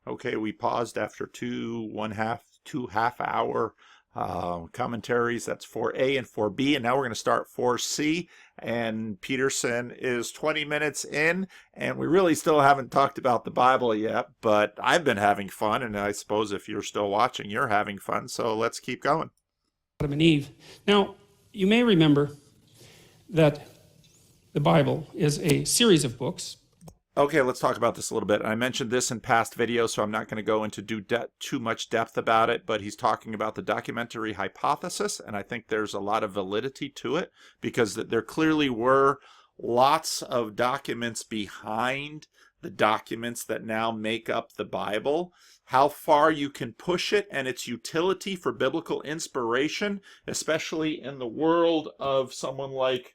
Okay, we paused after two half-hour commentaries. That's 4A and 4B, and now we're going to start 4C. And Peterson is 20 minutes in, and we really still haven't talked about the Bible yet, but I've been having fun, and I suppose if you're still watching, you're having fun, so let's keep going. Adam and Eve. Now, you may remember that the Bible is a series of books. Okay, let's talk about this a little bit. I mentioned this in past videos, so I'm not going to go into too much depth about it, but he's talking about the documentary hypothesis, and I think there's a lot of validity to it, because there clearly were lots of documents behind the documents that now make up the Bible. How far you can push it and its utility for biblical inspiration, especially in the world of someone like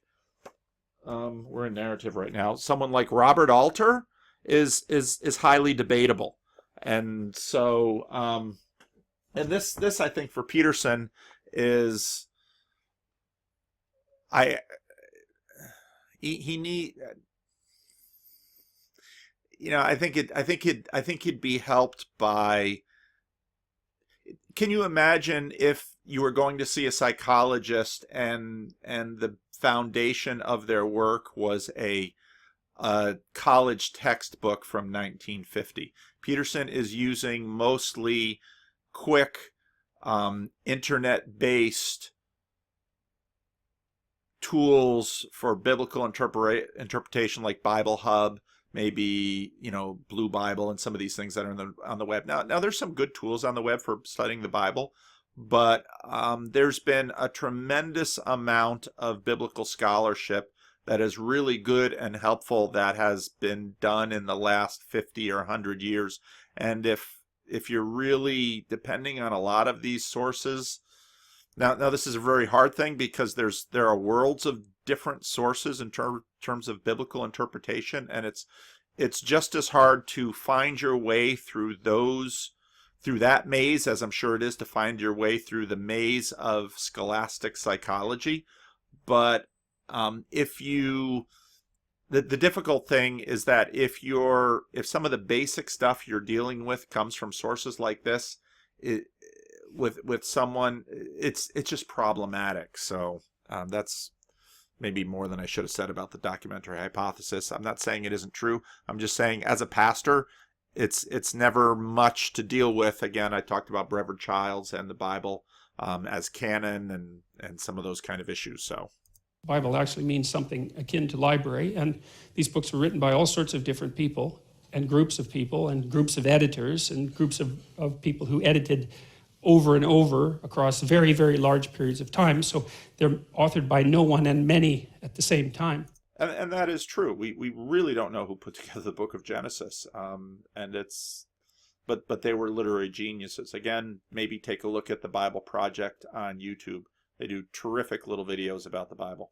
we're in narrative right now. Someone like Robert Alter is highly debatable, and so and this I think for Peterson is he need I think he'd be helped by. Can you imagine if you were going to see a psychologist and the foundation of their work was a college textbook from 1950? Peterson is using mostly quick internet-based tools for biblical interpretation, like Bible Hub, maybe Blue Bible, and some of these things that are on the web. Now there's some good tools on the web for studying the Bible, but there's been a tremendous amount of biblical scholarship that is really good and helpful that has been done in the last 50 or 100 years. And if you're really depending on a lot of these sources, now this is a very hard thing, because there are worlds of different sources in terms of biblical interpretation, and it's just as hard to find your way through that maze as I'm sure it is to find your way through the maze of scholastic psychology. But the difficult thing is that if some of the basic stuff you're dealing with comes from sources like this, with someone, it's just problematic. So that's maybe more than I should have said about the documentary hypothesis. I'm not saying it isn't true. I'm just saying, as a pastor, it's never much to deal with. Again, I talked about Reverend Childs and the Bible as canon and some of those kind of issues. So The Bible actually means something akin to library, and these books were written by all sorts of different people and groups of people and groups of editors and groups of people who edited over and over across very, very large periods of time. So they're authored by no one and many at the same time. And that is true. We really don't know who put together the book of Genesis. But they were literary geniuses. Again, maybe take a look at the Bible Project on YouTube. They do terrific little videos about the Bible.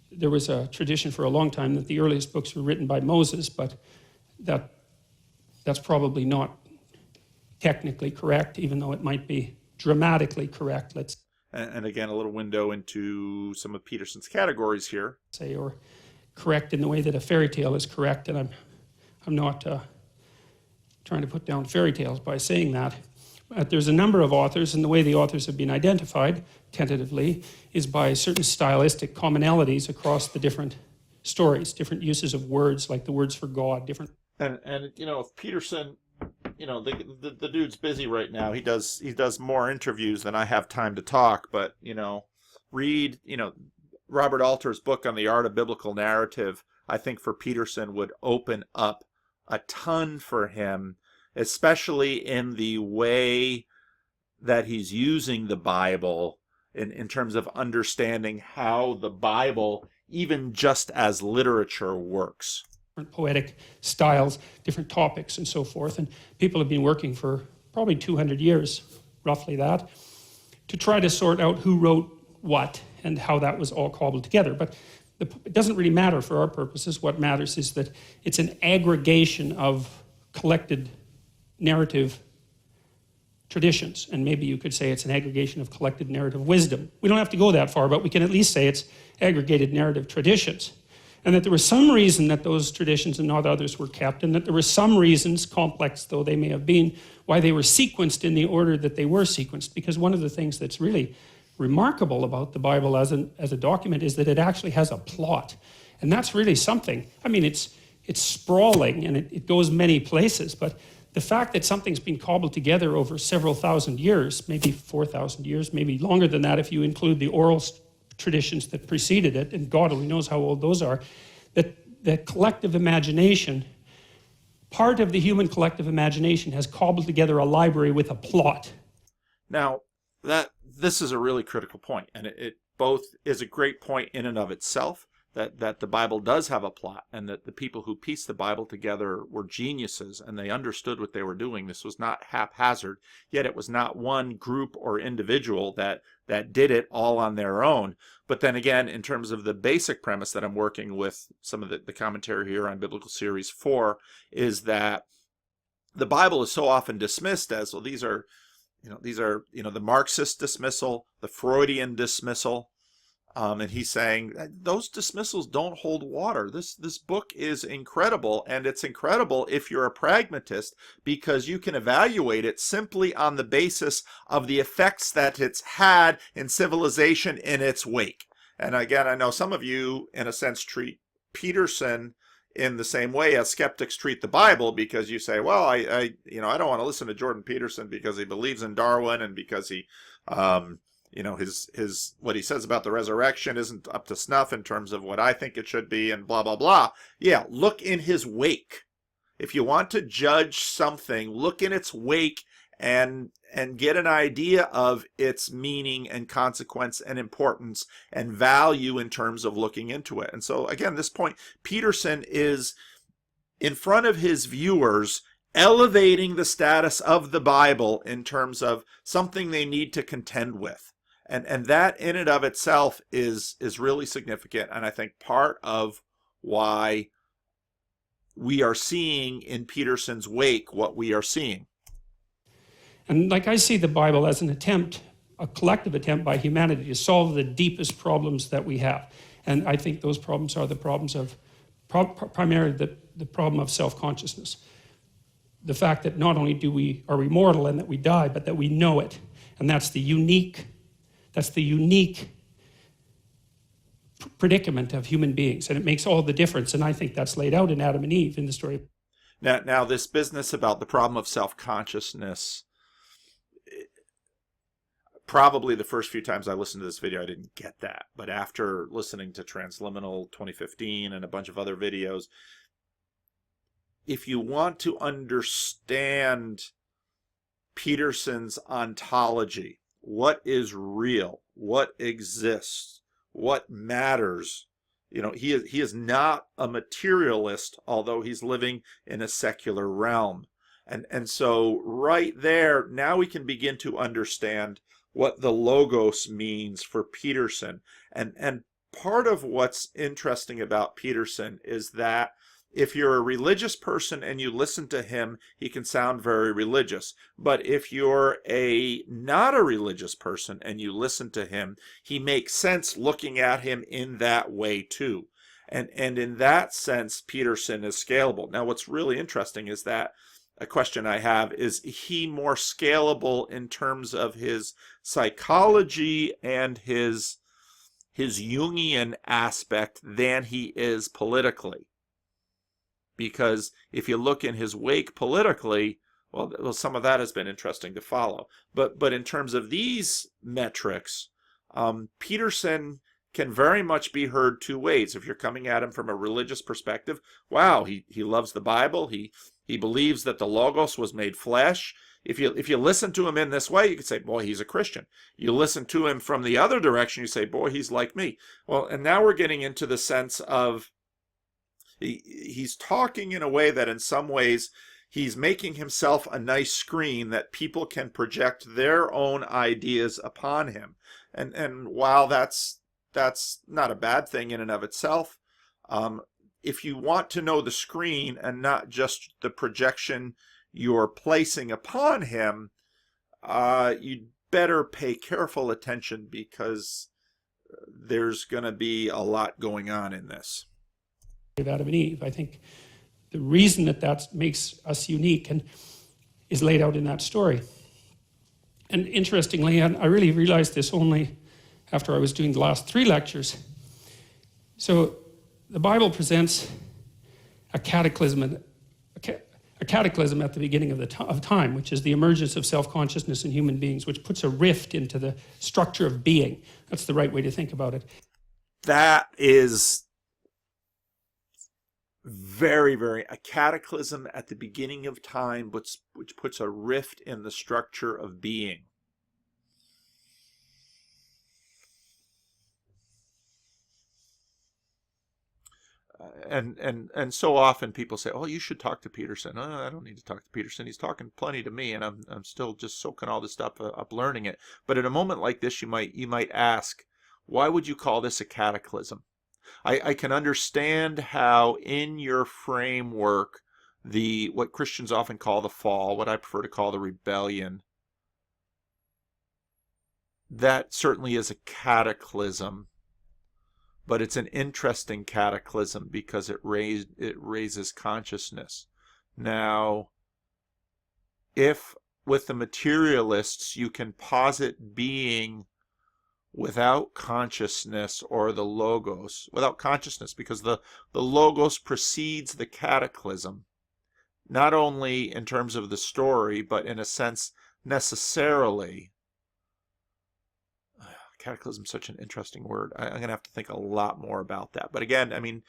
There was a tradition for a long time that the earliest books were written by Moses, but that's probably not technically correct, even though it might be dramatically correct, let's And again, a little window into some of Peterson's categories here. say, or correct in the way that a fairy tale is correct. And I'm not trying to put down fairy tales by saying that. But there's a number of authors, and the way the authors have been identified, tentatively, is by certain stylistic commonalities across the different stories, different uses of words, like the words for God, different. And if Peterson, the dude's busy right now. He does more interviews than I have time to talk, but read Robert Alter's book on the art of biblical narrative. I think for Peterson would open up a ton for him, especially in the way that he's using the Bible in terms of understanding how the Bible, even just as literature, works. Different poetic styles, different topics, and so forth. And people have been working for probably 200 years, roughly that, to try to sort out who wrote what and how that was all cobbled together. But it doesn't really matter for our purposes. What matters is that it's an aggregation of collected narrative traditions, and maybe you could say it's an aggregation of collected narrative wisdom. We don't have to go that far, but we can at least say it's aggregated narrative traditions. And that there was some reason that those traditions and not others were kept, and that there were some reasons, complex though they may have been, why they were sequenced in the order that they were sequenced. Because one of the things that's really remarkable about the Bible as a document is that it actually has a plot. And that's really something. I mean, it's sprawling and it goes many places, but the fact that something's been cobbled together over several thousand years, maybe 4,000 years, maybe longer than that if you include the oral traditions that preceded it, and God only knows how old those are, that collective imagination, part of the human collective imagination has cobbled together a library with a plot. Now, this is a really critical point, and it both is a great point in and of itself, that the Bible does have a plot, and that the people who pieced the Bible together were geniuses, and they understood what they were doing. This was not haphazard, yet it was not one group or individual that did it all on their own. But then again, in terms of the basic premise that I'm working with, some of the commentary here on Biblical Series 4, is that the Bible is so often dismissed as, well, these are the Marxist dismissal, the Freudian dismissal. And he's saying those dismissals don't hold water. This book is incredible, and it's incredible if you're a pragmatist, because you can evaluate it simply on the basis of the effects that it's had in civilization in its wake. And again, I know some of you, in a sense, treat Peterson in the same way as skeptics treat the Bible, because you say, well, I don't want to listen to Jordan Peterson because he believes in Darwin, and because he his what he says about the resurrection isn't up to snuff in terms of what I think it should be, and blah, blah, blah. Yeah, look in his wake. If you want to judge something, look in its wake and get an idea of its meaning and consequence and importance and value in terms of looking into it. And so, again, this point, Peterson is in front of his viewers elevating the status of the Bible in terms of something they need to contend with. And that in and of itself is really significant, and I think part of why we are seeing in Peterson's wake what we are seeing. And like I see the Bible as an attempt, a collective attempt by humanity to solve the deepest problems that we have. And I think those problems are the problems of, primarily the problem of self-consciousness. The fact that not only are we mortal and that we die, but that we know it. And that's the unique predicament of human beings, and it makes all the difference. And I think that's laid out in Adam and Eve in the story. Now this business about the problem of self-consciousness, probably the first few times I listened to this video, I didn't get that. But after listening to Transliminal 2015 and a bunch of other videos, if you want to understand Peterson's ontology, what is real, what exists, what matters, he is not a materialist, although he's living in a secular realm. And so right there, now we can begin to understand what the logos means for Peterson. And part of what's interesting about Peterson is that if you're a religious person and you listen to him, he can sound very religious. But if you're not a religious person and you listen to him, he makes sense looking at him in that way too. And in that sense, Peterson is scalable. Now, what's really interesting is that a question I have is he more scalable in terms of his psychology and his Jungian aspect than he is politically? Because if you look in his wake politically, well, some of that has been interesting to follow. But in terms of these metrics, Peterson can very much be heard two ways. If you're coming at him from a religious perspective, wow, he loves the Bible. He believes that the Logos was made flesh. If you listen to him in this way, you could say, boy, he's a Christian. You listen to him from the other direction, you say, boy, he's like me. Well, and now we're getting into the sense of he's talking in a way that in some ways he's making himself a nice screen that people can project their own ideas upon him. And while that's not a bad thing in and of itself, if you want to know the screen and not just the projection you're placing upon him, you'd better pay careful attention, because there's going to be a lot going on in this. of Adam and Eve. I think the reason that makes us unique and is laid out in that story. And interestingly, and I really realized this only after I was doing the last 3 lectures. So the Bible presents a cataclysm at the beginning of time, which is the emergence of self-consciousness in human beings, which puts a rift into the structure of being. That's the right way to think about it. That is very, very, a cataclysm at the beginning of time, which puts a rift in the structure of being. And so often people say, "Oh, you should talk to Peterson." Oh, I don't need to talk to Peterson. He's talking plenty to me, and I'm still just soaking all this stuff up, learning it. But at a moment like this, you might ask, why would you call this a cataclysm? I can understand how in your framework, what Christians often call the fall, what I prefer to call the rebellion, that certainly is a cataclysm. But it's an interesting cataclysm because it raises consciousness. Now, if with the materialists you can posit being without consciousness, or the logos, without consciousness, because the logos precedes the cataclysm, not only in terms of the story, but in a sense necessarily. Cataclysm is such an interesting word. I'm going to have to think a lot more about that. But again, I mean,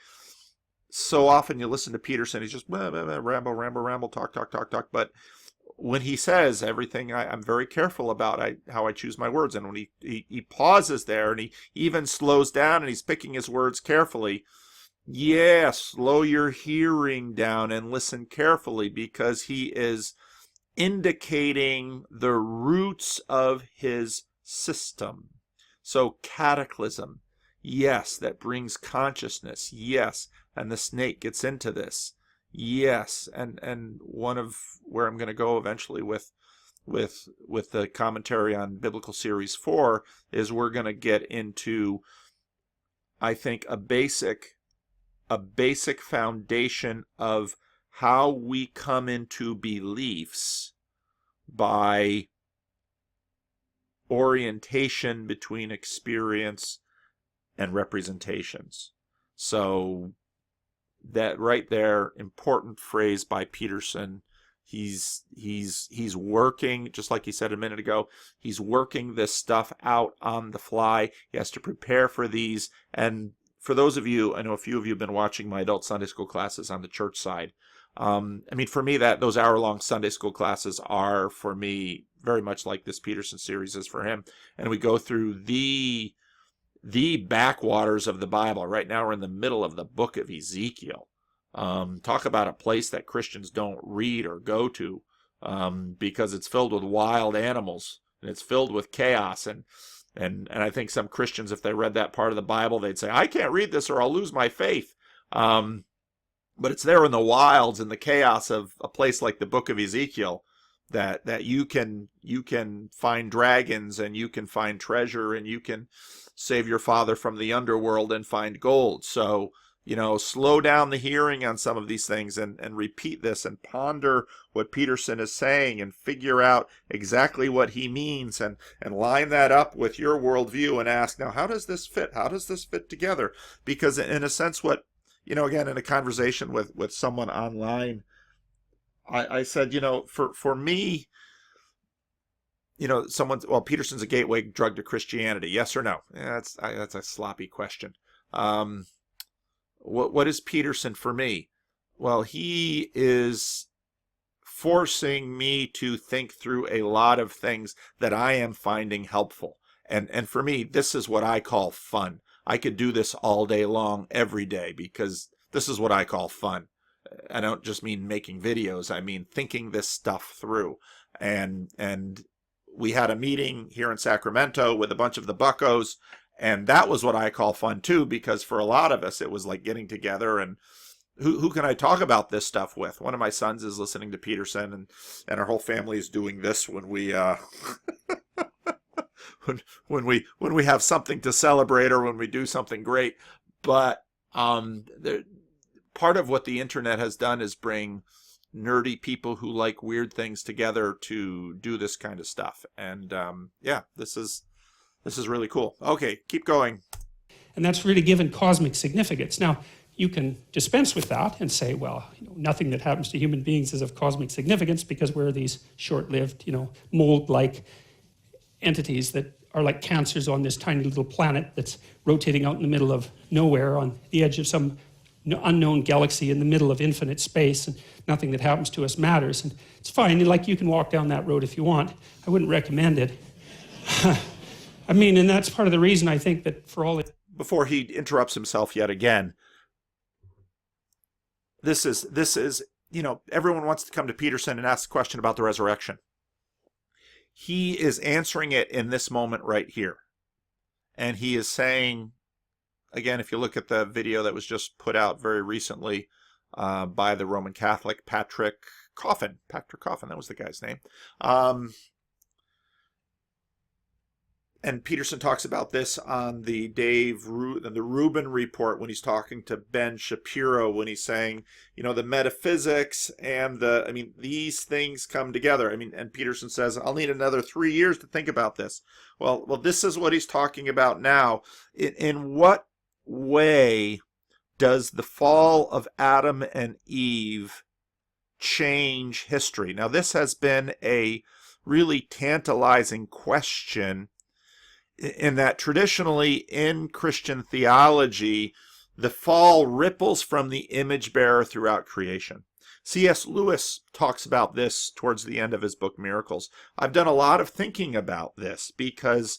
so often you listen to Peterson, he's just ramble, talk. But when he says everything, I'm very careful about how I choose my words. And when he pauses there, and he even slows down, and he's picking his words carefully. Yeah, slow your hearing down and listen carefully, because he is indicating the roots of his system. So cataclysm, yes, that brings consciousness, yes, and the snake gets into this, yes, and one of where I'm going to go eventually with the commentary on Biblical Series 4 is we're going to get into, I think, a basic foundation of how we come into beliefs by orientation between experience and representations. So that right there, important phrase by Peterson. He's working, just like he said a minute ago, he's working this stuff out on the fly. He has to prepare for these. And for those of you, I know a few of you have been watching my adult Sunday school classes on the church side. I mean, for me, those hour-long Sunday school classes are, for me, very much like this Peterson series is for him. And we go through the backwaters of the Bible. Right now we're in the middle of the book of Ezekiel. Talk about a place that Christians don't read or go to because it's filled with wild animals, and it's filled with chaos. And I think some Christians, if they read that part of the Bible, they'd say, I can't read this or I'll lose my faith. But it's there in the wilds and the chaos of a place like the book of Ezekiel that you can find dragons, and you can find treasure, and you can save your father from the underworld and find gold. So, slow down the hearing on some of these things and repeat this and ponder what Peterson is saying and figure out exactly what he means and line that up with your worldview and ask, now, how does this fit? How does this fit together? Because in a sense, again, in a conversation with someone online, I said, for me, Peterson's a gateway drug to Christianity. Yes or no? Yeah, that's a sloppy question. What is Peterson for me? Well, he is forcing me to think through a lot of things that I am finding helpful. And for me, this is what I call fun. I could do this all day long, every day, because this is what I call fun. I don't just mean making videos. I mean thinking this stuff through. And we had a meeting here in Sacramento with a bunch of the buccos, and that was what I call fun too, because for a lot of us, it was like getting together and who can I talk about this stuff with? One of my sons is listening to Peterson, and our whole family is doing this when we when we have something to celebrate or when we do something great. But part of what the internet has done is bring nerdy people who like weird things together to do this kind of stuff. And yeah, this is really cool. Okay, keep going. And that's really given cosmic significance. Now, you can dispense with that and say, well, nothing that happens to human beings is of cosmic significance because we're these short-lived, mold-like entities that are like cancers on this tiny little planet that's rotating out in the middle of nowhere on the edge of some unknown galaxy in the middle of infinite space, and nothing that happens to us matters. And it's fine, like you can walk down that road if you want. I wouldn't recommend it. I mean, and that's part of the reason I think that for all... Before he interrupts himself yet again, this is, everyone wants to come to Peterson and ask a question about the resurrection. He is answering it in this moment right here. And he is saying, again, if you look at the video that was just put out very recently by the Roman Catholic Patrick Coffin, that was the guy's name. And Peterson talks about this on the Rubin report when he's talking to Ben Shapiro, when he's saying, the metaphysics and these things come together. And Peterson says, I'll need another 3 years to think about this. Well, this is what he's talking about now. In what way does the fall of Adam and Eve change history? Now, this has been a really tantalizing question, in that traditionally in Christian theology, the fall ripples from the image bearer throughout creation. C.S. Lewis talks about this towards the end of his book, Miracles. I've done a lot of thinking about this because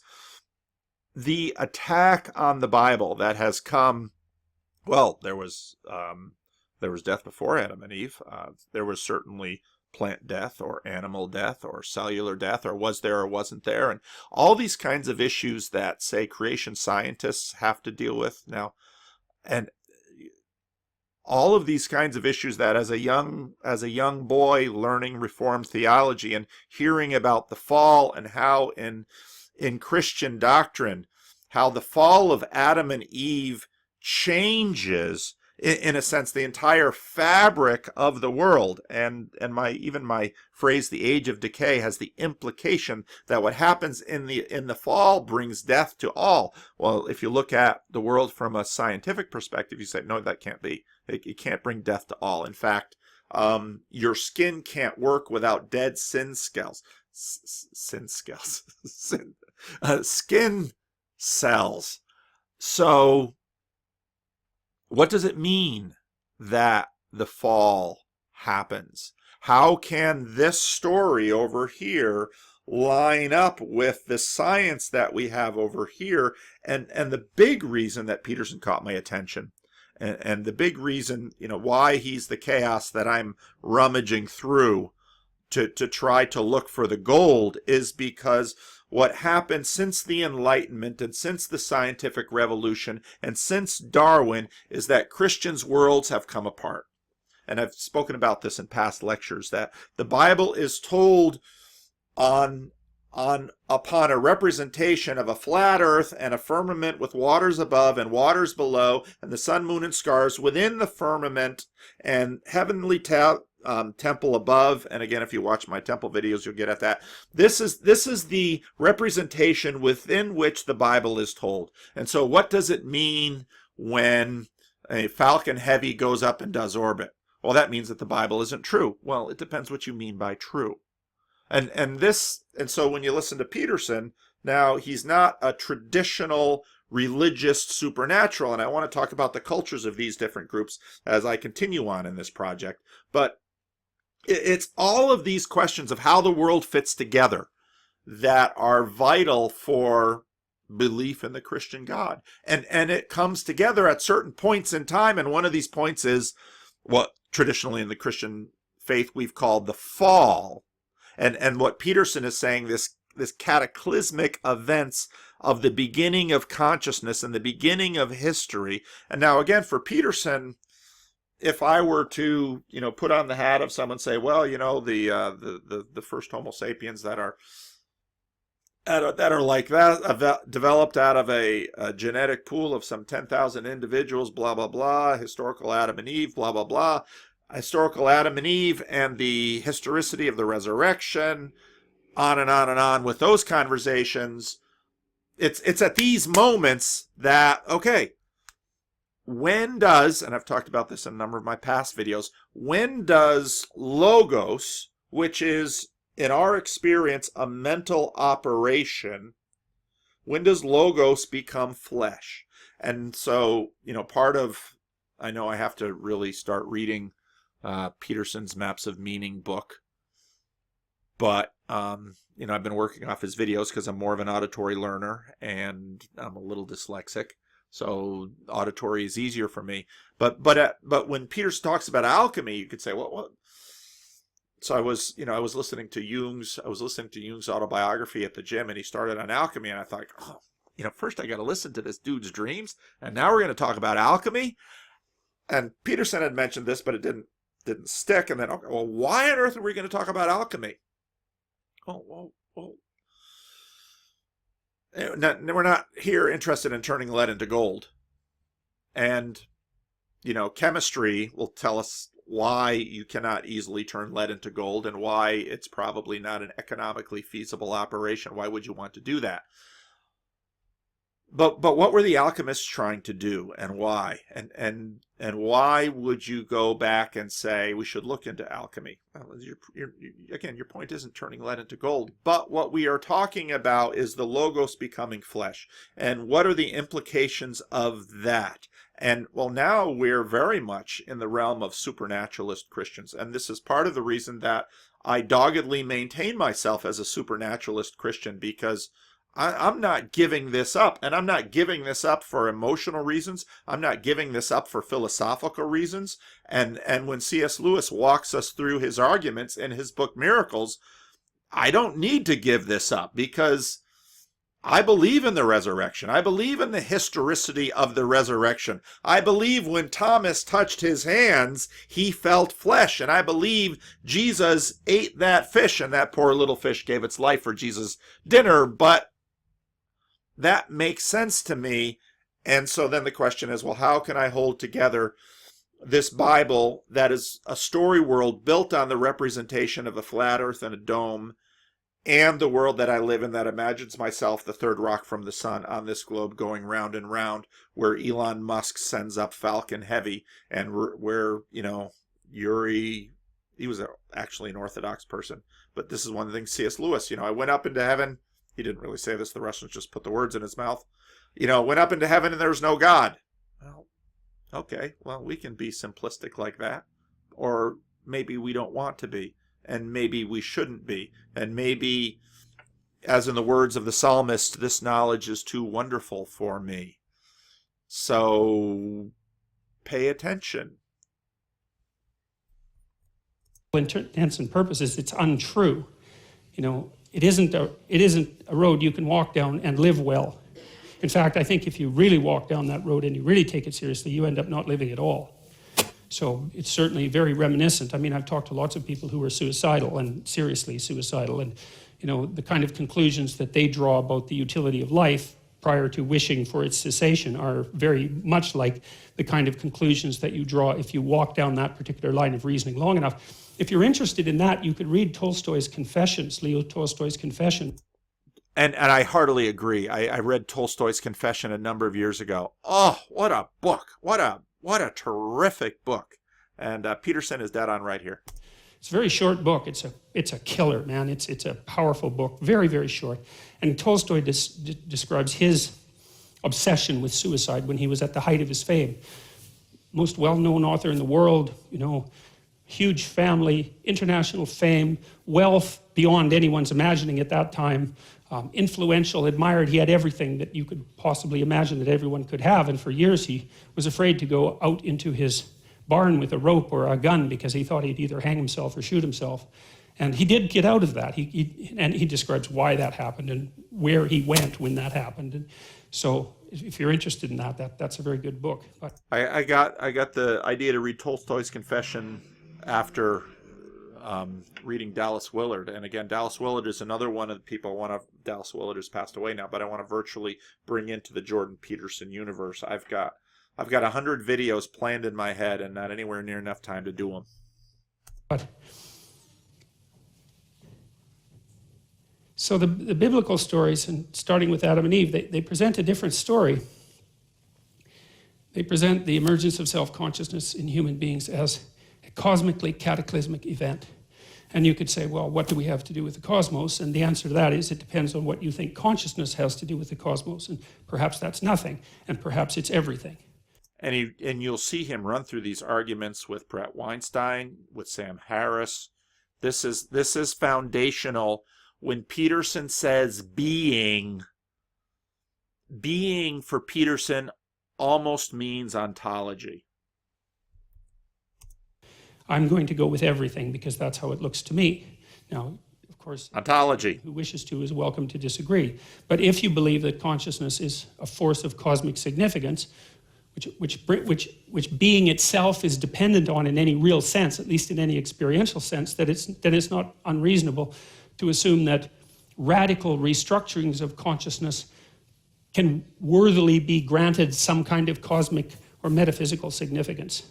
the attack on the Bible that has come, well, there was death before Adam and Eve. There was certainly plant death or animal death or cellular death, or was there or wasn't there, and all these kinds of issues that, say, creation scientists have to deal with now. And all of these kinds of issues that as a young boy learning Reformed theology and hearing about the fall, and how in Christian doctrine, how the fall of Adam and Eve changes, in a sense, the entire fabric of the world. And my phrase, the age of decay, has the implication that what happens in the fall brings death to all. Well, if you look at the world from a scientific perspective, you say, no, that can't be. It can't bring death to all. In fact, your skin can't work without dead skin cells. So what does it mean that the fall happens? How can this story over here line up with the science that we have over here? And the big reason that Peterson caught my attention, and the big reason, why he's the chaos that I'm rummaging through to try to look for the gold, is because what happened since the Enlightenment and since the scientific revolution and since Darwin is that Christians' worlds have come apart. And I've spoken about this in past lectures, that the Bible is told upon a representation of a flat earth and a firmament with waters above and waters below, and the sun, moon, and stars within the firmament, and heavenly temple above. And again, if you watch my temple videos, you'll get at that. This is the representation within which the Bible is told. And so what does it mean when a Falcon Heavy goes up and does orbit? Well, that means that the Bible isn't true. Well, it depends what you mean by true. And so when you listen to Peterson, now he's not a traditional religious supernatural, and I want to talk about the cultures of these different groups as I continue on in this project. But it's all of these questions of how the world fits together that are vital for belief in the Christian God. And it comes together at certain points in time, and one of these points is what traditionally in the Christian faith we've called the fall. And what Peterson is saying, this cataclysmic events of the beginning of consciousness and the beginning of history. And now again, for Peterson, if I were to, put on the hat of someone, say, well, the first Homo sapiens that are that are like that, developed out of a genetic pool of some 10,000 individuals, blah, blah, blah, historical Adam and Eve, blah, blah, blah, historical Adam and Eve and the historicity of the resurrection, on and on and on with those conversations. It's at these moments that, okay, when does, and I've talked about this in a number of my past videos, when does logos, which is, in our experience, a mental operation, when does logos become flesh? And so, part of, I know I have to really start reading Peterson's Maps of Meaning book, but, I've been working off his videos because I'm more of an auditory learner and I'm a little dyslexic. So auditory is easier for me. But when Peterson talks about alchemy, you could say, well, what? So I was listening to Jung's autobiography at the gym, and he started on alchemy, and I thought, first I got to listen to this dude's dreams, and now we're going to talk about alchemy. And Peterson had mentioned this, but it didn't stick. And then, okay, well, why on earth are we going to talk about alchemy? Well, we're not here interested in turning lead into gold. And, chemistry will tell us why you cannot easily turn lead into gold and why it's probably not an economically feasible operation. Why would you want to do that? But what were the alchemists trying to do, and why? And why would you go back and say we should look into alchemy? Well, again, your point isn't turning lead into gold, but what we are talking about is the logos becoming flesh, and what are the implications of that? And well, now we're very much in the realm of supernaturalist Christians, and this is part of the reason that I doggedly maintain myself as a supernaturalist Christian, because I'm not giving this up, and I'm not giving this up for emotional reasons. I'm not giving this up for philosophical reasons. And when C.S. Lewis walks us through his arguments in his book Miracles, I don't need to give this up, because I believe in the resurrection. I believe in the historicity of the resurrection. I believe when Thomas touched his hands, he felt flesh. And I believe Jesus ate that fish, and that poor little fish gave its life for Jesus' dinner. But that makes sense to me. And so then the question is, well, how can I hold together this Bible that is a story world built on the representation of a flat earth and a dome, and the world that I live in that imagines myself the third rock from the sun on this globe going round and round, where Elon Musk sends up Falcon Heavy, and where, Yuri, he was actually an Orthodox person, but this is one of the things C.S. Lewis, I went up into heaven. He didn't really say this. The Russians just put the words in his mouth. Went up into heaven and there was no God. Well, okay. Well, we can be simplistic like that. Or maybe we don't want to be. And maybe we shouldn't be. And maybe, as in the words of the psalmist, this knowledge is too wonderful for me. So pay attention. In intents and purposes, it's untrue. It isn't a road you can walk down and live well. In fact, I think if you really walk down that road and you really take it seriously, you end up not living at all. So it's certainly very reminiscent. I mean, I've talked to lots of people who are suicidal and seriously suicidal, and the kind of conclusions that they draw about the utility of life prior to wishing for its cessation are very much like the kind of conclusions that you draw if you walk down that particular line of reasoning long enough. If you're interested in that, you could read Tolstoy's Confessions, Leo Tolstoy's Confession. And I heartily agree. I read Tolstoy's Confession a number of years ago. Oh, what a book. What a terrific book. And Peterson is dead on right here. It's a very short book. It's a killer, man. It's a powerful book, very, very short. And Tolstoy describes his obsession with suicide when he was at the height of his fame. Most well-known author in the world, huge family, international fame, wealth beyond anyone's imagining at that time, influential, admired. He had everything that you could possibly imagine that everyone could have. And for years he was afraid to go out into his barn with a rope or a gun because he thought he'd either hang himself or shoot himself. And he did get out of that. He describes why that happened and where he went when that happened. And so if you're interested in that's a very good book. But I got the idea to read Tolstoy's Confession after reading Dallas Willard. And again, Dallas Willard is another one of the people Dallas Willard has passed away now, but I want to virtually bring into the Jordan Peterson universe. I've got 100 videos planned in my head and not anywhere near enough time to do them. But so the biblical stories, and starting with Adam and Eve, they present a different story. They present the emergence of self-consciousness in human beings as a cosmically cataclysmic event. And you could say, well, what do we have to do with the cosmos? And the answer to that is it depends on what you think consciousness has to do with the cosmos. And perhaps that's nothing, and perhaps it's everything. And you'll see him run through these arguments with Brett Weinstein, with Sam Harris. This is foundational. When Peterson says being for Peterson almost means ontology. I'm going to go with everything because that's how it looks to me. Now, of course, ontology. Who wishes to is welcome to disagree. But if you believe that consciousness is a force of cosmic significance, which being itself is dependent on in any real sense, at least in any experiential sense, then it's not unreasonable to assume that radical restructurings of consciousness can worthily be granted some kind of cosmic or metaphysical significance.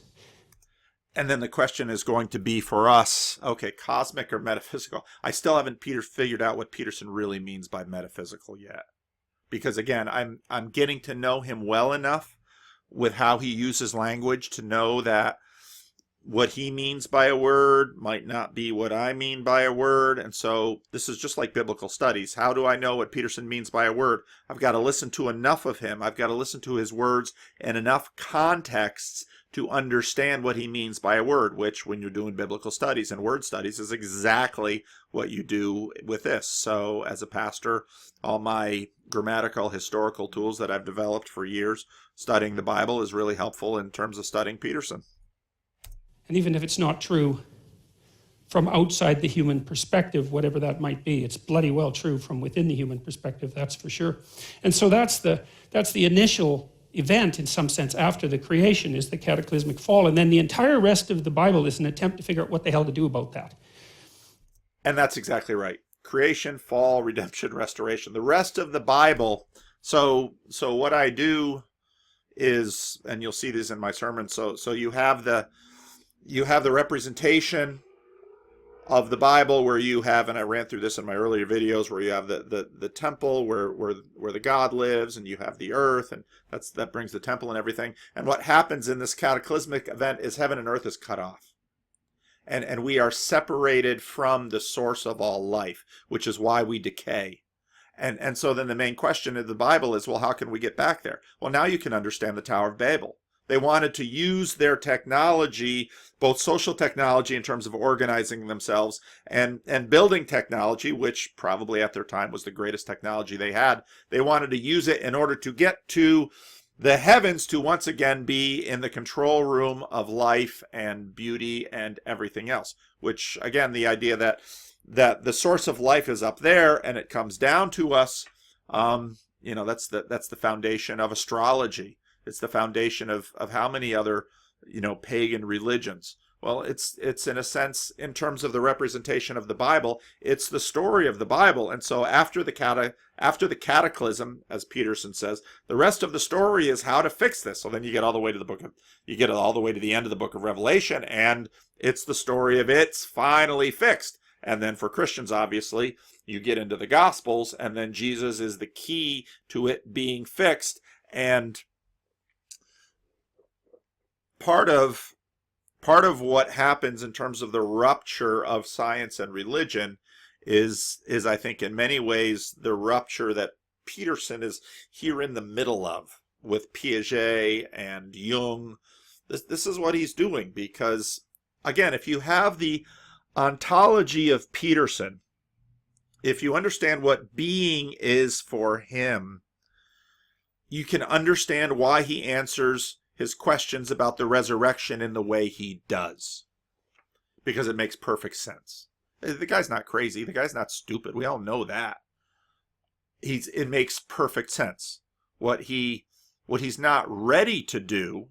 And then the question is going to be for us, okay, cosmic or metaphysical? I still haven't figured out what Peterson really means by metaphysical yet. Because again, I'm getting to know him well enough with how he uses language to know that what he means by a word might not be what I mean by a word. And so this is just like biblical studies. How do I know what Peterson means by a word? I've got to listen to enough of him. I've got to listen to his words in enough contexts to understand what he means by a word, which when you're doing biblical studies and word studies is exactly what you do with this. So as a pastor, all my grammatical, historical tools that I've developed for years studying the Bible is really helpful in terms of studying Peterson. And even if it's not true from outside the human perspective, whatever that might be, it's bloody well true from within the human perspective, that's for sure. And so that's the initial event in some sense after the creation, is the cataclysmic fall. And then the entire rest of the Bible is an attempt to figure out what the hell to do about that. And that's exactly right. Creation, fall, redemption, restoration. The rest of the Bible. So what I do is, and you'll see this in my sermon, so you have the representation of the Bible where you have, and I ran through this in my earlier videos, where you have the temple where the God lives, and you have the earth, and that brings the temple and everything. And what happens in this cataclysmic event is heaven and earth is cut off. And we are separated from the source of all life, which is why we decay. And so then the main question of the Bible is, well, how can we get back there? Well, now you can understand the Tower of Babel. They wanted to use their technology, both social technology in terms of organizing themselves and building technology, which probably at their time was the greatest technology they had. They wanted to use it in order to get to the heavens, to once again be in the control room of life and beauty and everything else, which again, the idea that the source of life is up there and it comes down to us, that's the foundation of astrology. It's the foundation of how many other, pagan religions. Well, it's in a sense, in terms of the representation of the Bible, it's the story of the Bible. And so after the cataclysm, as Peterson says, the rest of the story is how to fix this. So then you get all the way to the end of the book of Revelation, and it's the story of it's finally fixed. And then for Christians, obviously, you get into the Gospels, and then Jesus is the key to it being fixed. And part of what happens in terms of the rupture of science and religion is I think in many ways the rupture that Peterson is here in the middle of with Piaget and Jung. This is what he's doing, because again, if you have the ontology of Peterson, if you understand what being is for him, you can understand why he answers his questions about the resurrection in the way he does, because it makes perfect sense. The guy's not crazy. The guy's not stupid. We all know that. It makes perfect sense. What he's not ready to do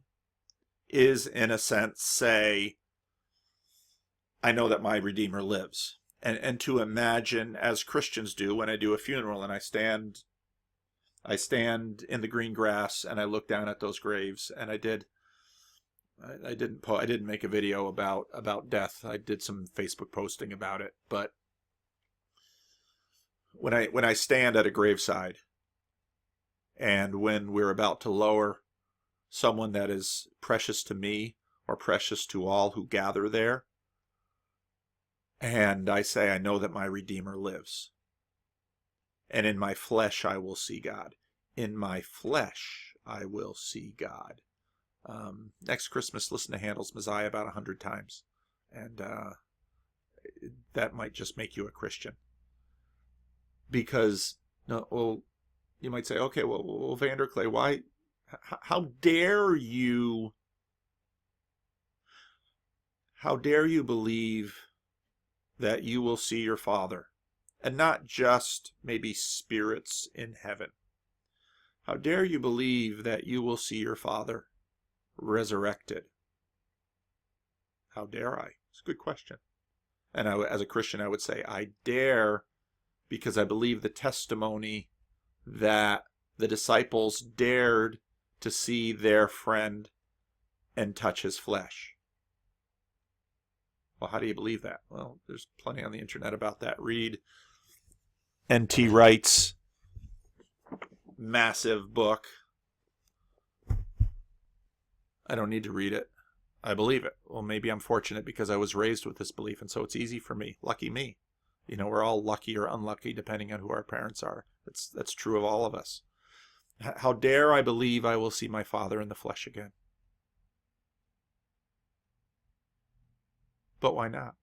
is, in a sense, say, I know that my Redeemer lives. And to imagine, as Christians do, when I do a funeral and I stand in the green grass and I look down at those graves, and I didn't make a video about death. I did some Facebook posting about it, but when I stand at a graveside, and when we're about to lower someone that is precious to me or precious to all who gather there, and I say, I know that my Redeemer lives, and in my flesh I will see God. In my flesh I will see God. Next Christmas, listen to Handel's Messiah about 100 times, and that might just make you a Christian. Because, no, well, you might say, okay, well, Vanderclay, why? How dare you? How dare you believe that you will see your Father, and not just maybe spirits in heaven? How dare you believe that you will see your Father resurrected? How dare I? It's a good question. And as a Christian, I would say, I dare, because I believe the testimony that the disciples dared to see their friend and touch his flesh. Well, how do you believe that? Well, there's plenty on the internet about that. Read N.T. Wright's massive book. I don't need to read it. I believe it. Well, maybe I'm fortunate because I was raised with this belief, and so it's easy for me. Lucky me. You know, we're all lucky or unlucky depending on who our parents are. That's true of all of us. How dare I believe I will see my Father in the flesh again? But why not?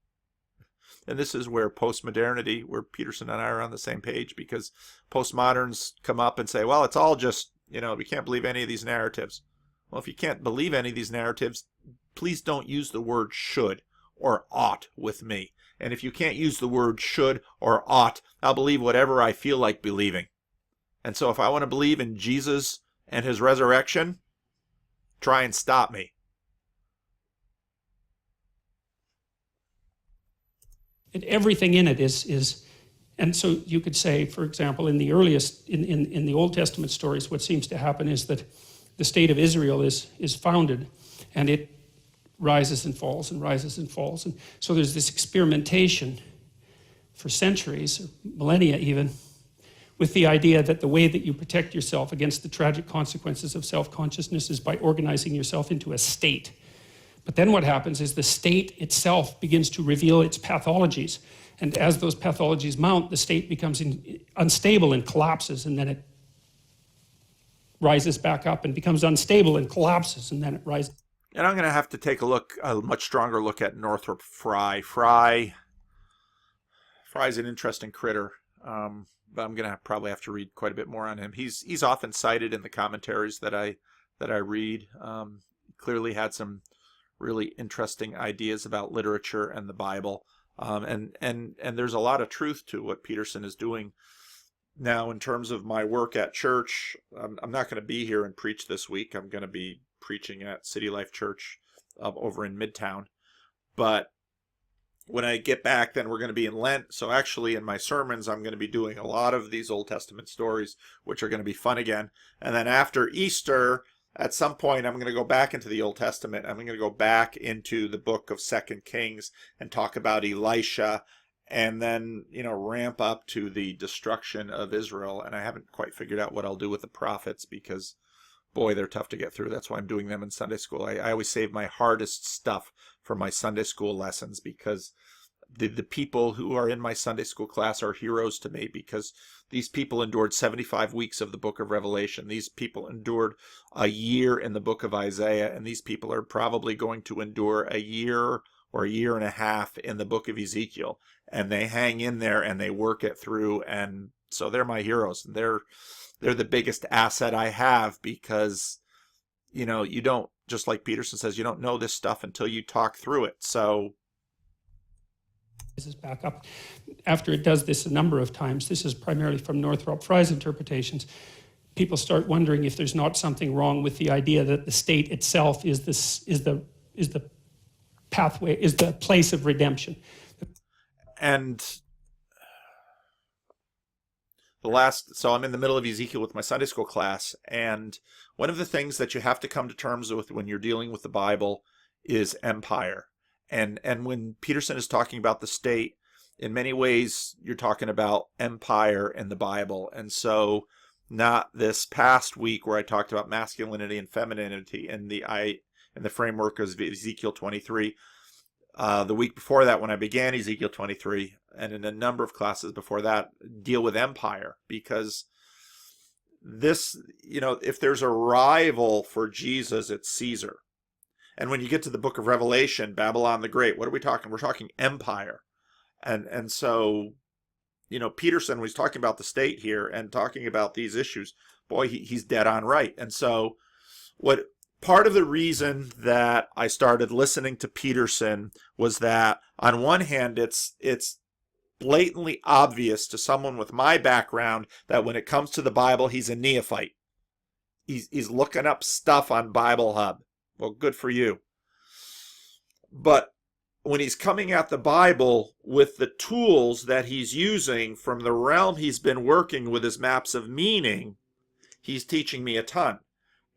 And this is where postmodernity, where Peterson and I are on the same page, because postmoderns come up and say, well, it's all just, we can't believe any of these narratives. Well, if you can't believe any of these narratives, please don't use the word should or ought with me. And if you can't use the word should or ought, I'll believe whatever I feel like believing. And so if I want to believe in Jesus and his resurrection, try and stop me. And everything in it is, and so you could say, for example, in the earliest, in the Old Testament stories, what seems to happen is that the state of Israel is founded, and it rises and falls and rises and falls. And so there's this experimentation for centuries, or millennia even, with the idea that the way that you protect yourself against the tragic consequences of self-consciousness is by organizing yourself into a state. But then what happens is the state itself begins to reveal its pathologies. And as those pathologies mount, the state becomes unstable and collapses, and then it rises back up and becomes unstable and collapses, and then it rises. And I'm going to have to take a much stronger look at Northrop Frye. Frye's an interesting critter, but I'm going to probably have to read quite a bit more on him. He's often cited in the commentaries that I read. Clearly had some really interesting ideas about literature and the Bible, and there's a lot of truth to what Peterson is doing. Now, in terms of my work at church, I'm not going to be here and preach this week. I'm going to be preaching at City Life Church over in Midtown. But when I get back, then we're going to be in Lent. So actually, in my sermons, I'm going to be doing a lot of these Old Testament stories, which are going to be fun again. And then after Easter, at some point, I'm going to go back into the Old Testament. I'm going to go back into the book of 2 Kings and talk about Elisha, and then, ramp up to the destruction of Israel. And I haven't quite figured out what I'll do with the prophets, because, boy, they're tough to get through. That's why I'm doing them in Sunday school. I always save my hardest stuff for my Sunday school lessons, because the people who are in my Sunday school class are heroes to me, because these people endured 75 weeks of the book of Revelation. These people endured a year in the book of Isaiah, and these people are probably going to endure a year or a year and a half in the book of Ezekiel. And they hang in there and they work it through, and so they're my heroes. They're the biggest asset I have, because, you don't, just like Peterson says, you don't know this stuff until you talk through it. So this is back up. After it does this a number of times, this is primarily from Northrop Frye's interpretations, people start wondering if there's not something wrong with the idea that the state itself is the pathway, is the place of redemption. And so I'm in the middle of Ezekiel with my Sunday school class, and one of the things that you have to come to terms with when you're dealing with the Bible is empire. And when Peterson is talking about the state, in many ways you're talking about empire in the Bible. And so not this past week where I talked about masculinity and femininity in the framework of Ezekiel 23. The week before that, when I began Ezekiel 23, and in a number of classes before that, deal with empire, because this, if there's a rival for Jesus, it's Caesar. And when you get to the book of Revelation, Babylon the Great, what are we talking? We're talking empire. And so, Peterson was talking about the state here and talking about these issues. Boy, he's dead on right. And so part of the reason that I started listening to Peterson was that on one hand, it's blatantly obvious to someone with my background that when it comes to the Bible, he's a neophyte. He's looking up stuff on Bible Hub. Well, good for you. But when he's coming at the Bible with the tools that he's using from the realm he's been working with his maps of meaning, he's teaching me a ton.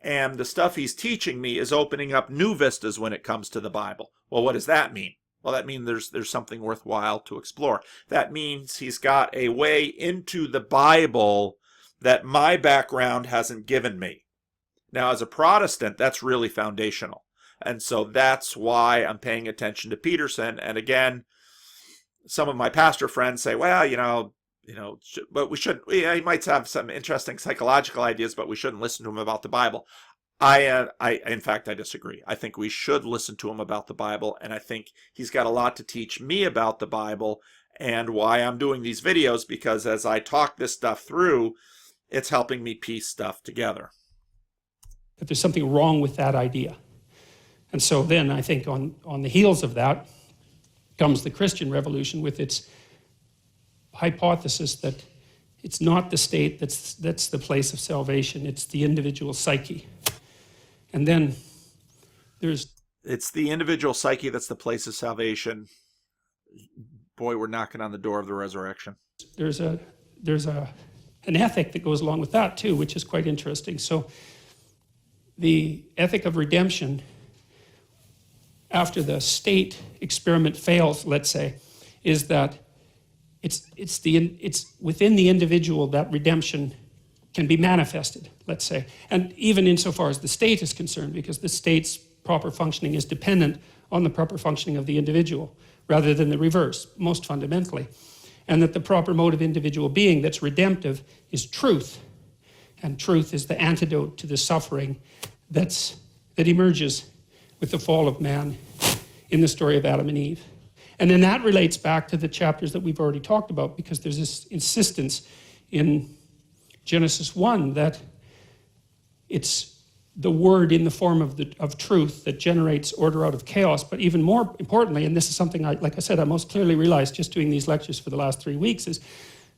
And the stuff he's teaching me is opening up new vistas when it comes to the Bible. Well, what does that mean? Well, that means there's something worthwhile to explore. That means he's got a way into the Bible that my background hasn't given me. Now, as a Protestant, that's really foundational. And so that's why I'm paying attention to Peterson. And again, some of my pastor friends say, well, but we shouldn't. He might have some interesting psychological ideas, but we shouldn't listen to him about the Bible. In fact, I disagree. I think we should listen to him about the Bible, and I think he's got a lot to teach me about the Bible and why I'm doing these videos, because as I talk this stuff through, it's helping me piece stuff together. That there's something wrong with that idea. And so then I think on the heels of that comes the Christian revolution with its hypothesis that it's not the state that's the place of salvation, it's the individual psyche. And then it's the individual psyche that's the place of salvation. Boy, we're knocking on the door of the resurrection. There's an ethic that goes along with that too, which is quite interesting. So the ethic of redemption, after the state experiment fails, let's say, is that it's within the individual that redemption can be manifested, let's say. And even insofar as the state is concerned, because the state's proper functioning is dependent on the proper functioning of the individual, rather than the reverse, most fundamentally. And that the proper mode of individual being that's redemptive is truth. And truth is the antidote to the suffering that emerges with the fall of man in the story of Adam and Eve. And then that relates back to the chapters that we've already talked about, because there's this insistence in Genesis 1 that it's the word in the form of truth that generates order out of chaos. But even more importantly, and this is something like I said, I most clearly realized just doing these lectures for the last 3 weeks, is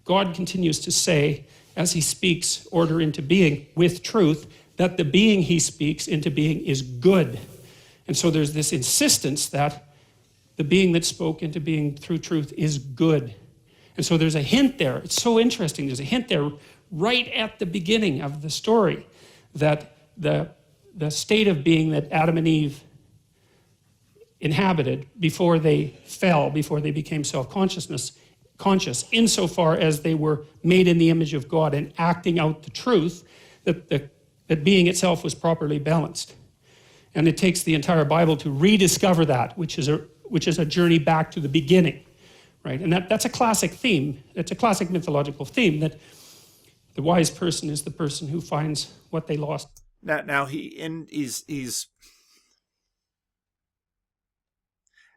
God continues to say, as he speaks order into being with truth, that the being he speaks into being is good. And so there's this insistence that the being that spoke into being through truth is good. And so there's a hint there. It's so interesting. There's a hint there right at the beginning of the story that the state of being that Adam and Eve inhabited before they fell, before they became conscious, insofar as they were made in the image of God and acting out the truth, that being itself was properly balanced. And it takes the entire Bible to rediscover that, which is a journey back to the beginning, right? And that's a classic theme. It's a classic mythological theme that the wise person is the person who finds what they lost. Now he's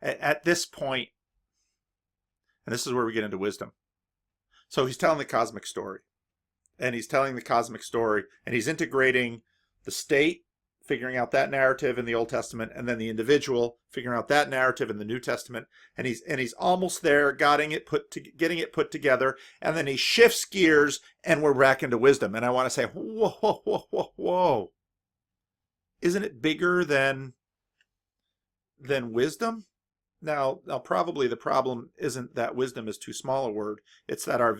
at this point, and this is where we get into wisdom. So he's telling the cosmic story, and he's integrating the state, figuring out that narrative in the Old Testament, and then the individual, figuring out that narrative in the New Testament, and he's almost there, getting it put together, and then he shifts gears, and we're back into wisdom. And I want to say, whoa, isn't it bigger than wisdom? Now, probably the problem isn't that wisdom is too small a word. It's that our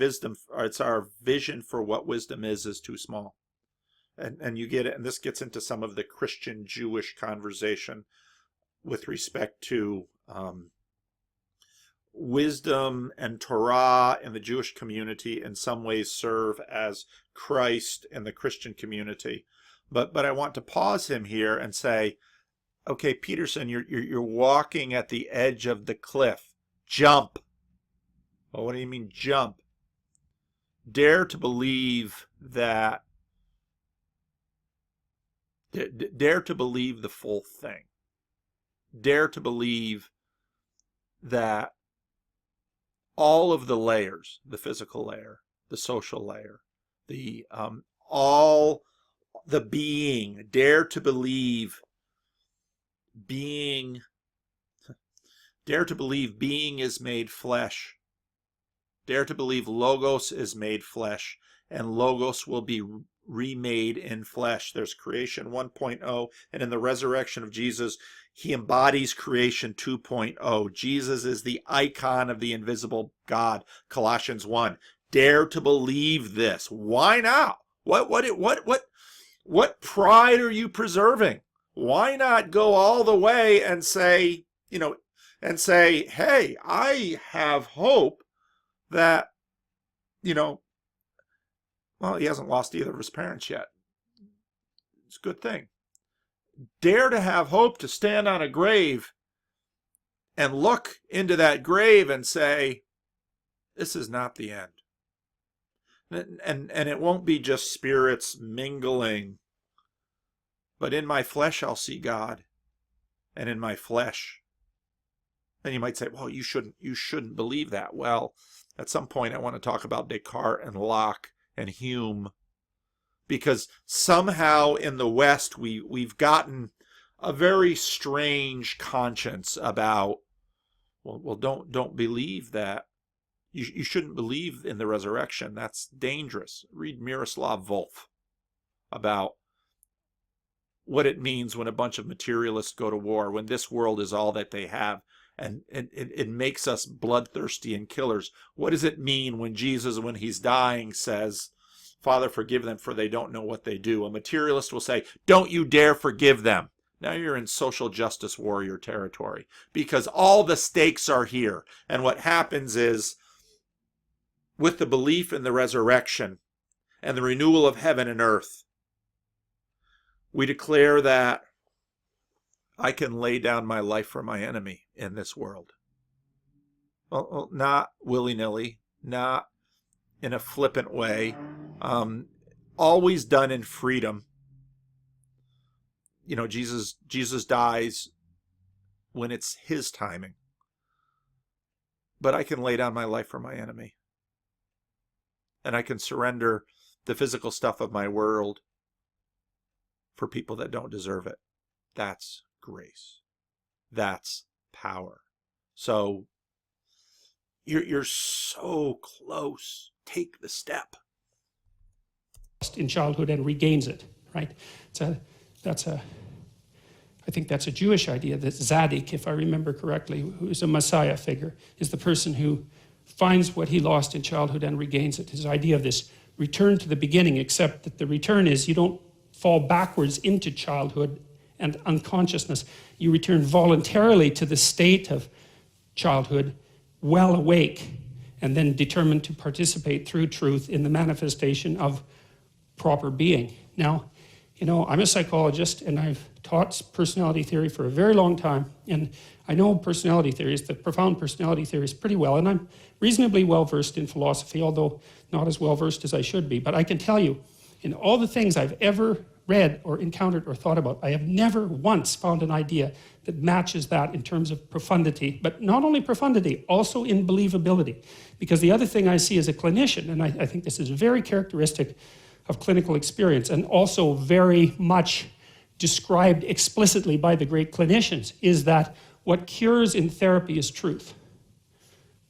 vision for what wisdom is too small. And you get it, and this gets into some of the Christian Jewish conversation with respect to wisdom and Torah in the Jewish community in some ways serve as Christ in the Christian community. But I want to pause him here and say, okay, Peterson, you're walking at the edge of the cliff. Jump. Well, what do you mean jump? Dare to believe that. Dare to believe the full thing. Dare to believe that all of the layers, the physical layer, the social layer, the all the being, dare to believe being is made flesh. Dare to believe Logos is made flesh, and Logos will be remade in flesh. There's creation 1.0, and in the resurrection of Jesus, he embodies creation 2.0. Jesus is the icon of the invisible God. Colossians 1. Dare to believe this. Why now? What pride are you preserving? Why not go all the way and say, hey, I have hope that, well, he hasn't lost either of his parents yet. It's a good thing. Dare to have hope to stand on a grave and look into that grave and say, this is not the end. And it won't be just spirits mingling, but in my flesh I'll see God, and in my flesh. And you might say, well, you shouldn't believe that. Well, at some point I want to talk about Descartes and Locke and Hume, because somehow in the West we've gotten a very strange conscience about, well, don't believe that. You shouldn't believe in the resurrection. That's dangerous. Read Miroslav Volf about what it means when a bunch of materialists go to war, when this world is all that they have, and it makes us bloodthirsty and killers. What does it mean when Jesus, when he's dying, says, Father, forgive them, for they don't know what they do? A materialist will say, don't you dare forgive them. Now you're in social justice warrior territory, because all the stakes are here. And what happens is, with the belief in the resurrection and the renewal of heaven and earth, we declare that I can lay down my life for my enemy in this world. Well, not willy-nilly, not in a flippant way, always done in freedom. Jesus dies when it's his timing. But I can lay down my life for my enemy. And I can surrender the physical stuff of my world for people that don't deserve it. That's grace. That's power. So you're so close. Take the step. In childhood and regains it, right? I think that's a Jewish idea, that Zadok, if I remember correctly, who is a Messiah figure, is the person who finds what he lost in childhood and regains it. His idea of this return to the beginning, except that the return is you don't fall backwards into childhood and unconsciousness. You return voluntarily to the state of childhood, well awake, and then determined to participate through truth in the manifestation of proper being. Now, I'm a psychologist, and I've taught personality theory for a very long time, and I know personality theories, the profound personality theories, pretty well, and I'm reasonably well versed in philosophy, although not as well versed as I should be. But I can tell you, in all the things I've ever read or encountered or thought about, I have never once found an idea that matches that in terms of profundity, but not only profundity, also in believability. Because the other thing I see as a clinician, and I think this is very characteristic of clinical experience, and also very much described explicitly by the great clinicians, is that what cures in therapy is truth.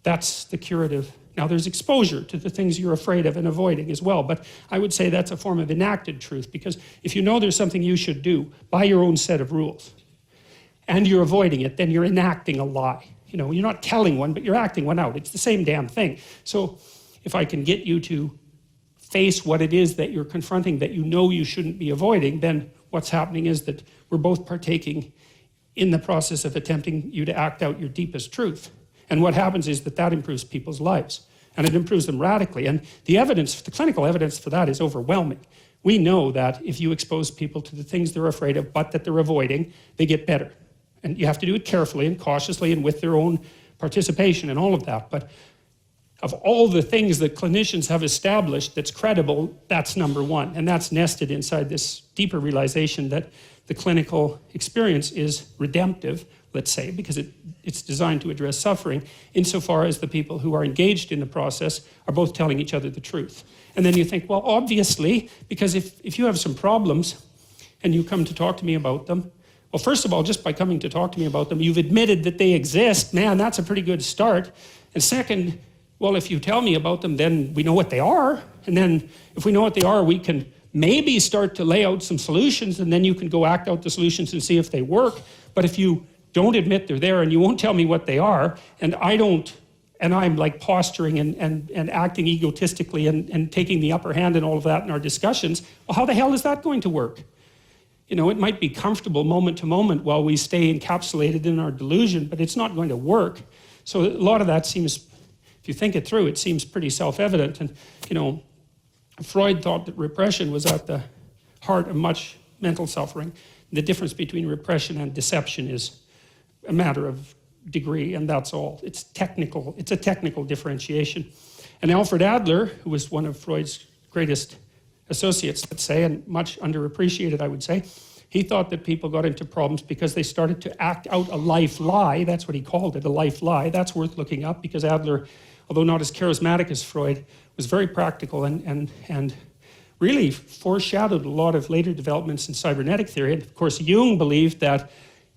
That's the curative. Now there's exposure to the things you're afraid of and avoiding as well, but I would say that's a form of enacted truth, because if you know there's something you should do by your own set of rules, and you're avoiding it, then you're enacting a lie. You know, you're not telling one, but you're acting one out. It's the same damn thing. So if I can get you to face what it is that you're confronting that you know you shouldn't be avoiding, then what's happening is that we're both partaking in the process of attempting you to act out your deepest truth. And what happens is that that improves people's lives. And it improves them radically. And the evidence, the clinical evidence for that is overwhelming. We know that if you expose people to the things they're afraid of, but that they're avoiding, they get better. And you have to do it carefully and cautiously and with their own participation and all of that. But of all the things that clinicians have established that's credible, that's number one. And that's nested inside this deeper realization that the clinical experience is redemptive, let's say, because it's designed to address suffering, insofar as the people who are engaged in the process are both telling each other the truth. And then you think, well, obviously, because if you have some problems and you come to talk to me about them, well, first of all, just by coming to talk to me about them, you've admitted that they exist. Man, that's a pretty good start. And second, well, if you tell me about them, then we know what they are. And then if we know what they are, we can maybe start to lay out some solutions, and then you can go act out the solutions and see if they work. But if you don't admit they're there and you won't tell me what they are, and I don't, and I'm like posturing and acting egotistically and taking the upper hand and all of that in our discussions, well, how the hell is that going to work? You know, it might be comfortable moment to moment while we stay encapsulated in our delusion, but it's not going to work. So a lot of that seems, if you think it through, it seems pretty self-evident. And, you know, Freud thought that repression was at the heart of much mental suffering. The difference between repression and deception is a matter of degree, and that's all. It's technical. It's a technical differentiation. And Alfred Adler, who was one of Freud's greatest associates, let's say, and much underappreciated, I would say, he thought that people got into problems because they started to act out a life lie. That's what he called it, a life lie. That's worth looking up, because Adler, although not as charismatic as Freud, was very practical and really foreshadowed a lot of later developments in cybernetic theory. And of course, Jung believed that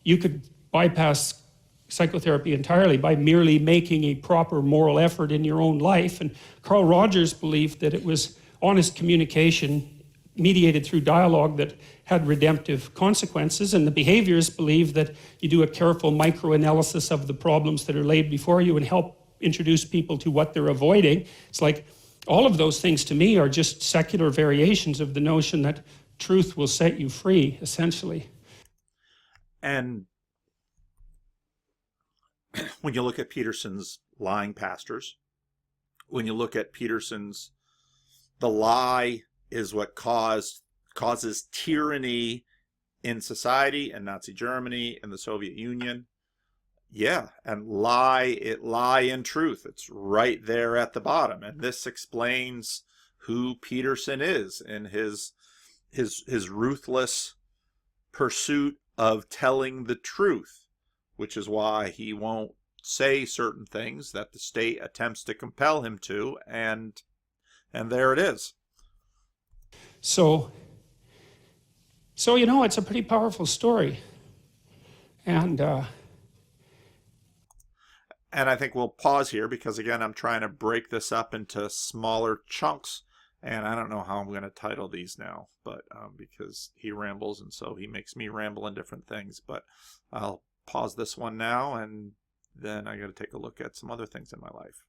you could bypass psychotherapy entirely by merely making a proper moral effort in your own life. And Carl Rogers believed that it was honest communication mediated through dialogue that had redemptive consequences. And the behaviors believe that you do a careful microanalysis of the problems that are laid before you and help introduce people to what they're avoiding. It's like all of those things to me are just secular variations of the notion that truth will set you free, essentially. And when you look at Peterson's lying pastors, when you look at Peterson's, the lie is what causes tyranny in society, in Nazi Germany, in the Soviet Union. Yeah, and lie in truth. It's right there at the bottom. And this explains who Peterson is in his ruthless pursuit of telling the truth, which is why he won't say certain things that the state attempts to compel him to, and there it is. So you know, it's a pretty powerful story. And I think we'll pause here because, again, I'm trying to break this up into smaller chunks, and I don't know how I'm going to title these now, but because he rambles, and so he makes me ramble in different things. But I'll pause this one now, and then I got to take a look at some other things in my life.